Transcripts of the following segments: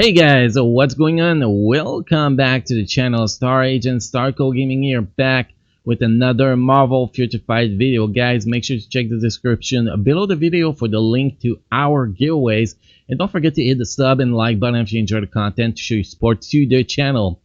Hey guys, what's going on? Welcome back to the channel. Star Agent Starco Gaming here, back with another Marvel Future Fight video. Guys, make sure to check the description below the video for the link to our giveaways. And don't forget to hit the sub and like button if you enjoy the content to show your support to the channel.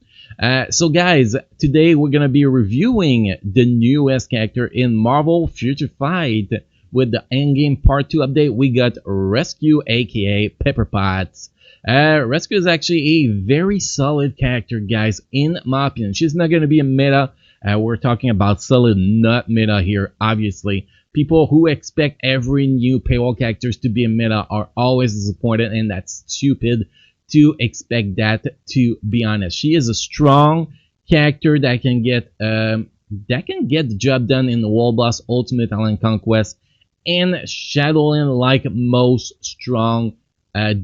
So guys, today we're going to be reviewing the newest character in Marvel Future Fight. With the Endgame Part 2 update, we got Rescue, aka Pepper Potts. Rescue is actually a very solid character, guys, in my opinion. She's not going to be a meta. We're talking about solid, not meta here, obviously. People who expect every new paywall characters to be a meta are always disappointed, and that's stupid to expect that, to be honest. She is a strong character that can get the job done in the World Boss, Ultimate Alien Conquest, and Shadowland, like most strong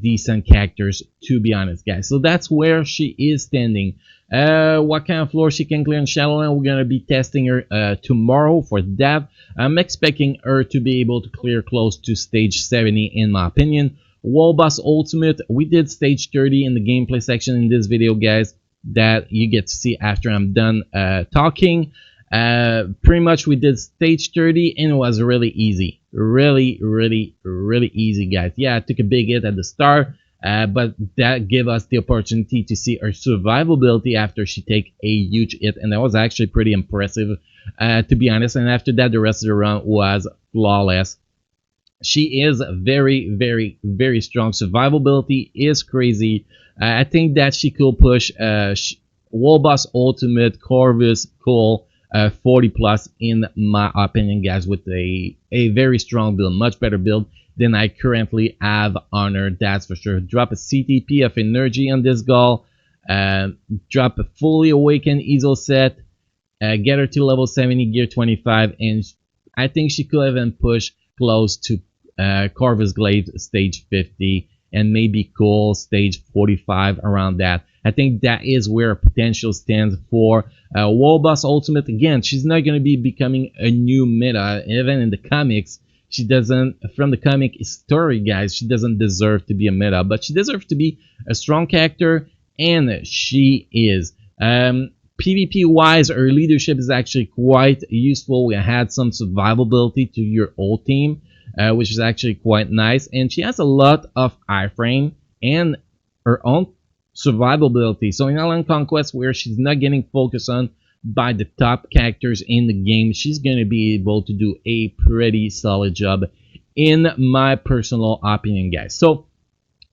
decent characters, to be honest, guys. So that's where she is standing. What kind of floor she can clear in Shadowland, we're gonna be testing her tomorrow for that. I'm expecting her to be able to clear close to stage 70, in my opinion. World Boss Ultimate, we did stage 30 in the gameplay section in this video, guys, that you get to see after I'm done talking. Pretty much we did stage 30 and it was really easy, really easy, guys. Yeah, I took a big hit at the start, but that gave us the opportunity to see her survivability after she take a huge hit, and that was actually pretty impressive, to be honest. And after that, the rest of the run was flawless. She is very strong. Survivability is crazy. I think that she could push World Boss Ultimate, Corvus, Cole 40 plus, in my opinion, guys, with a very strong build, much better build than I currently have on her, that's for sure. Drop a CTP of energy on this Gull, drop a fully awakened Ezo set, get her to level 70, gear 25, and I think she could even push close to Corvus Glaive stage 50 and maybe Cole stage 45, around that. I think that is where potential stands for World Boss Ultimate. Again, she's not going to be becoming a new meta. Even in the comics, she doesn't, from the comic story, guys, she doesn't deserve to be a meta, but she deserves to be a strong character, and she is. PvP wise, her leadership is actually quite useful. We had some survivability to your old team, which is actually quite nice, and she has a lot of iframe and her own survivability. So in Alien Conquest, where she's not getting focused on by the top characters in the game, she's going to be able to do a pretty solid job, in my personal opinion, guys. So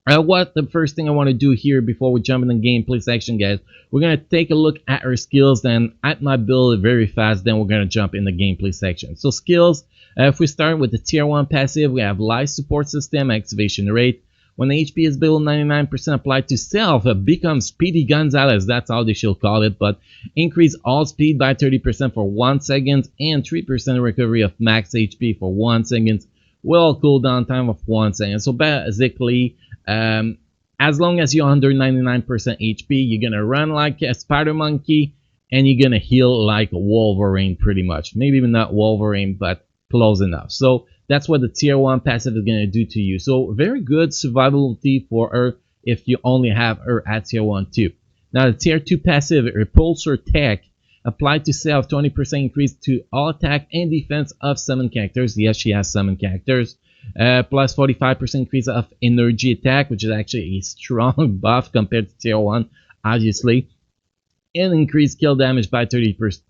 what the first thing I want to do here before we jump in the gameplay section, guys, we're going to take a look at her skills, then at my build very fast, then we're going to jump in the gameplay section. So skills, if we start with the tier 1 passive, we have life support system, activation rate. When the HP is below 99% applied to self, it becomes Speedy Gonzalez. That's how they should call it. But increase all speed by 30% for 1 second and 3% recovery of max HP for 1 second. Well, cooldown time of 1 second. So basically, as long as you're under 99% HP, you're gonna run like a spider monkey, and you're gonna heal like Wolverine, pretty much. Maybe even not Wolverine, but close enough. So that's what the tier 1 passive is going to do to you. So very good survivability for her if you only have her at tier 1 too. Now the tier 2 passive, Repulsor Tech, applied to self, 20% increase to all attack and defense of summon characters. Yes, she has summon characters. Plus 45% increase of energy attack, which is actually a strong buff compared to tier 1, obviously. And increased kill damage by 32%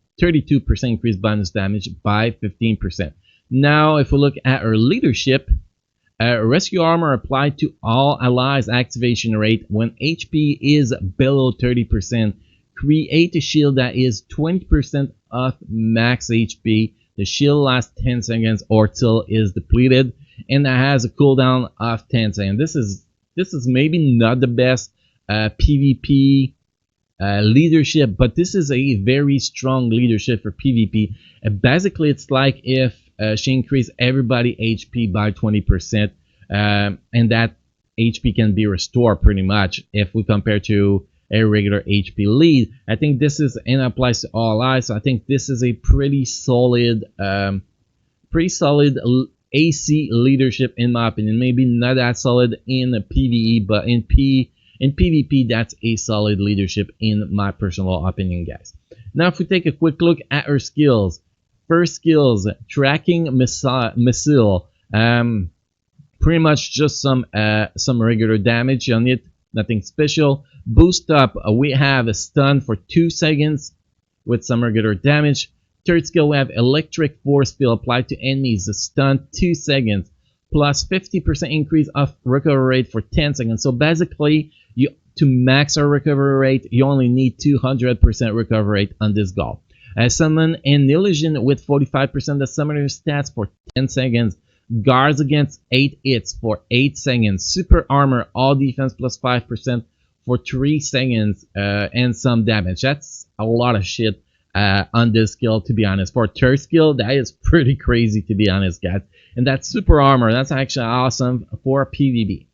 increased bonus damage by 15%. Now, if we look at her leadership, rescue armor applied to all allies, activation rate when HP is below 30%. Create a shield that is 20% of max HP. The shield lasts 10 seconds or till is depleted, and that has a cooldown of 10 seconds. This is maybe not the best PvP leadership, but this is a very strong leadership for PvP. Basically, it's like if she increased everybody HP by 20%, and that HP can be restored pretty much if we compare to a regular HP lead. I think this is, and applies to all allies, so I think this is a pretty solid AC leadership, in my opinion. Maybe not that solid in PvE, but in In PvP, that's a solid leadership in my personal opinion, guys. Now, if we take a quick look at her skills, first skills, tracking missile. Pretty much just some regular damage on it, nothing special. Boost up, we have a stun for 2 seconds with some regular damage. Third skill, we have electric force field applied to enemies, a stun 2 seconds, plus 50% increase of recovery rate for 10 seconds. So basically, to max our recovery rate, you only need 200% recovery rate on this goal. Summon an illusion with 45% of summoner stats for 10 seconds. Guards against 8 hits for 8 seconds. Super armor, all defense plus 5% for 3 seconds, and some damage. That's a lot of shit on this skill, to be honest. For third skill, that is pretty crazy, to be honest, guys. And that super armor, that's actually awesome for PvP.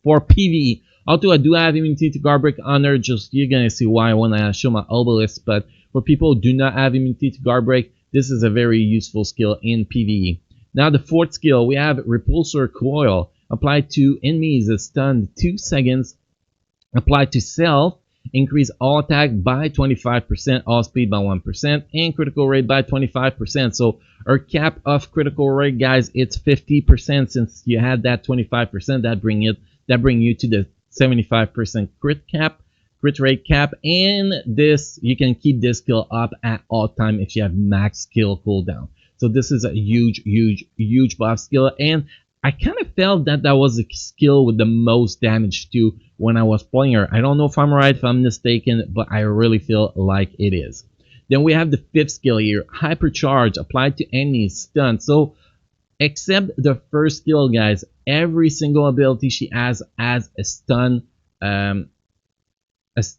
For PvE, although I do have immunity to guard break on her, just you're gonna see why when I show my obelisk. But for people who do not have immunity to guard break, this is a very useful skill in PvE. Now the fourth skill, we have Repulsor Coil. Applied to enemies, a stun 2 seconds. Applied to self, increase all attack by 25%, all speed by 1%, and critical rate by 25%. So our cap of critical rate, guys, it's 50%. Since you had that 25%, that bring you to the 75% crit rate cap, and this you can keep this skill up at all time if you have max skill cooldown. So this is a huge buff skill, and I kind of felt that was a skill with the most damage too when I was playing her. I don't know if I'm right, if I'm mistaken, but I really feel like it is. Then we have the fifth skill here, Hypercharge, applied to any stun. So except the first skill, guys, every single ability she has a stun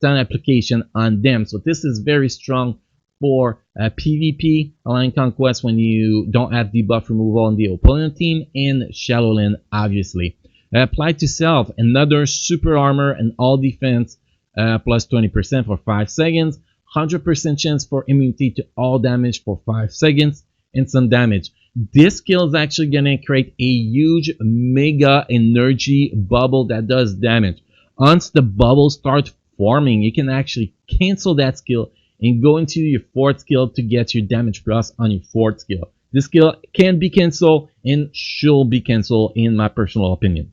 application on them. So this is very strong for PvP, Alliance Conquest when you don't have debuff removal on the opponent team, and Shadowland, obviously. Applied to self, another super armor and all defense plus 20% for 5 seconds, 100% chance for immunity to all damage for 5 seconds, and some damage. This skill is actually going to create a huge mega energy bubble that does damage. Once the bubble starts forming, you can actually cancel that skill and go into your fourth skill to get your damage plus on your fourth skill. This skill can be cancelled and should be cancelled in my personal opinion.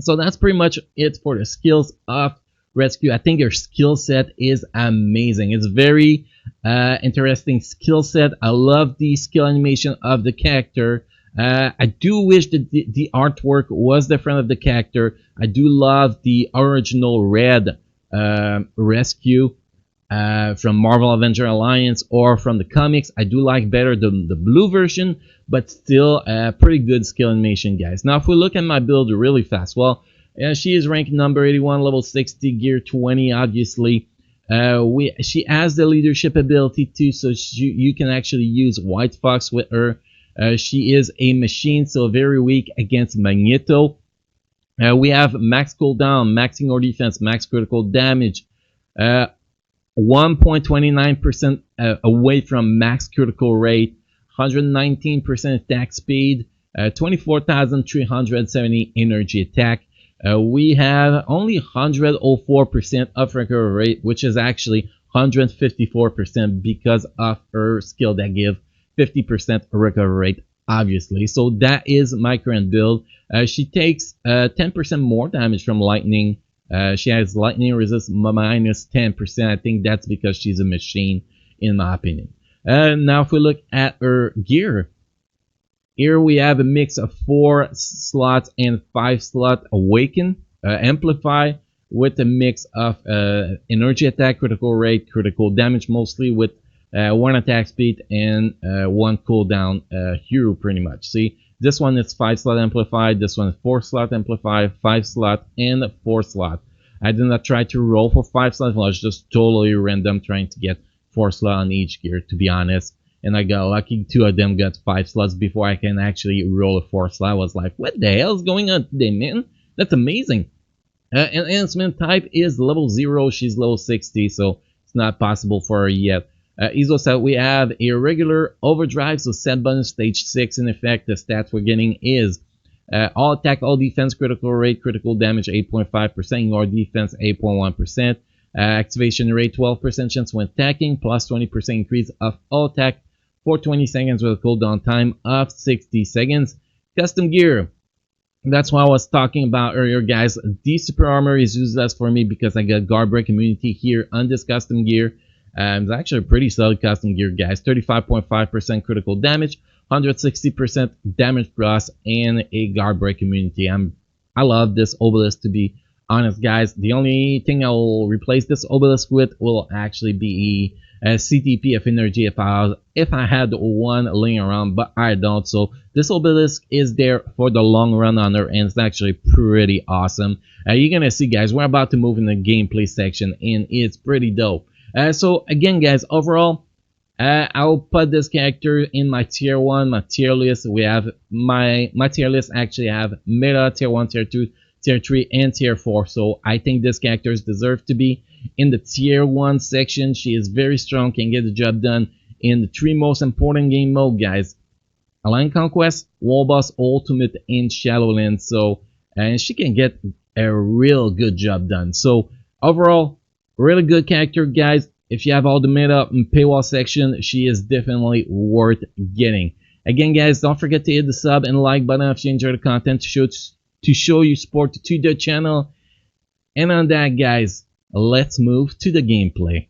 So that's pretty much it for the skills of Rescue. I think her skill set is amazing. It's very interesting skill set. I love the skill animation of the character. I do wish that the artwork was different of the character. I do love the original red Rescue from Marvel Avenger Alliance or from the comics. I do like better the blue version, but still pretty good skill animation, guys. Now if we look at my build really fast, well, she is ranked number 81, level 60, gear 20, obviously. She has the leadership ability too, so you can actually use White Fox with her. She is a machine, so very weak against Magneto. We have max cooldown, maxing our defense, max critical damage, 1.29% away from max critical rate, 119% attack speed, 24,370 energy attack. We have only 104% of recovery rate, which is actually 154% because of her skill that give 50% recovery rate, obviously. So that is my current build. She takes 10% more damage from lightning. She has lightning resist minus 10%. I think that's because she's a machine, in my opinion. Now if we look at her gear, here we have a mix of 4 slots and 5 slot awaken, amplify, with a mix of energy attack, critical rate, critical damage mostly, with 1 attack speed and 1 cooldown hero, pretty much. See, this one is 5 slot amplified, this one is 4 slot amplified, 5 slot, and 4 slot. I did not try to roll for 5 slots, I was just totally random trying to get 4 slot on each gear, to be honest. And I got lucky, 2 of them got 5 slots before I can actually roll a 4 slot. I was like, what the hell is going on today, man? That's amazing. Enhancement type is level 0, she's level 60, so it's not possible for her yet. Iso set, we have a regular overdrive, so set bonus stage 6 in effect. The stats we're getting is All attack, all defense, critical rate, critical damage 8.5%, your defense 8.1%. Activation rate 12% chance when attacking, plus 20% increase of all attack for 20 seconds with a cooldown time of 60 seconds. Custom gear. That's what I was talking about earlier, guys. The super armor is useless for me because I got guard break immunity here on this custom gear. It's actually a pretty solid custom gear, guys. 35.5% critical damage, 160% damage plus, and a guard break immunity. I love this obelisk, to be honest, guys. The only thing I will replace this obelisk with will actually be a CTP of energy if I had one laying around, but I don't. So this obelisk is there for the long run on her, and it's actually pretty awesome. You're gonna see, guys, we're about to move in the gameplay section, and it's pretty dope. So again, guys, overall, I'll put this character in my tier 1, my tier list. We have my tier list actually have meta, tier 1, tier 2, tier 3, and tier 4. So I think this character deserves to be in the tier 1 section. She is very strong, can get the job done in the 3 most important game mode, guys: Alliance Conquest, World Boss Ultimate, and Shadowlands. So and she can get a real good job done. So overall, really good character, guys. If you have all the meta and paywall section, she is definitely worth getting. Again, guys, don't forget to hit the sub and like button if you enjoy the content to show your support to the channel. And on that, guys, let's move to the gameplay.